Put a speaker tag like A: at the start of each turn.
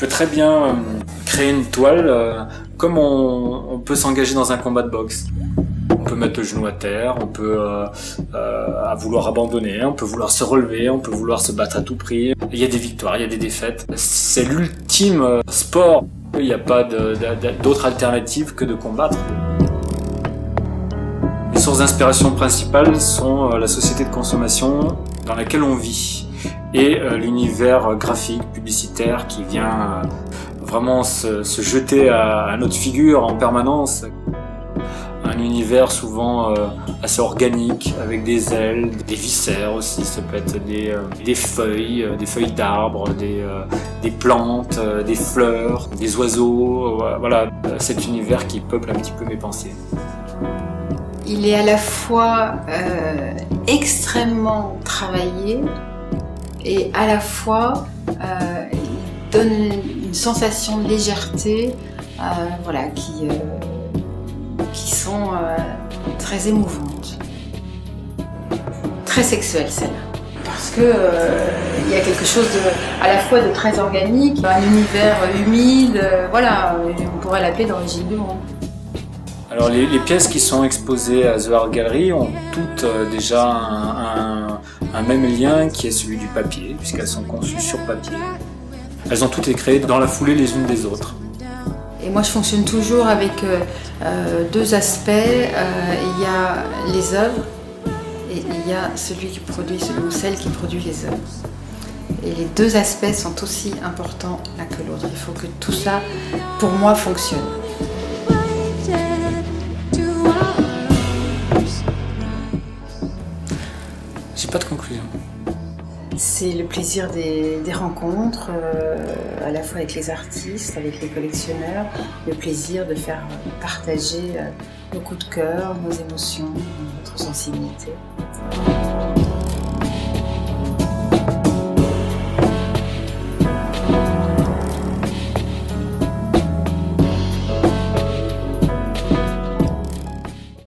A: peut très bien créer une toile comme on peut s'engager dans un combat de boxe. On peut mettre le genou à terre, on peut à vouloir abandonner, on peut vouloir se relever, on peut vouloir se battre à tout prix. Il y a des victoires, il y a des défaites. C'est l'ultime sport. Il n'y a pas d'autre alternative que de combattre. Les sources d'inspiration principales sont la société de consommation dans laquelle on vit et l'univers graphique, publicitaire qui vient vraiment se jeter à notre figure en permanence. Un univers souvent assez organique, avec des ailes, des viscères aussi, ça peut être des feuilles d'arbres, des plantes, des fleurs, des oiseaux, voilà, cet univers qui peuple un petit peu mes pensées.
B: Il est à la fois extrêmement travaillé et à la fois il donne une sensation de légèreté voilà, qui sont très émouvantes, très sexuelles celle-là. Parce que il y a quelque chose à la fois de très organique, un univers humide, voilà, on pourrait l'appeler d'origine du monde.
A: Alors les pièces qui sont exposées à The Art Gallery ont toutes déjà un même lien qui est celui du papier, puisqu'elles sont conçues sur papier. Elles ont toutes été créées dans la foulée les unes des autres.
B: Et moi je fonctionne toujours avec deux aspects, il y a les œuvres et il y a celui ou celle qui produit les œuvres. Et les deux aspects sont aussi importants l'un que l'autre, il faut que tout ça pour moi fonctionne.
A: J'ai pas de conclusion.
B: C'est le plaisir des rencontres, à la fois avec les artistes, avec les collectionneurs, le plaisir de faire partager nos coups de cœur, nos émotions, notre sensibilité.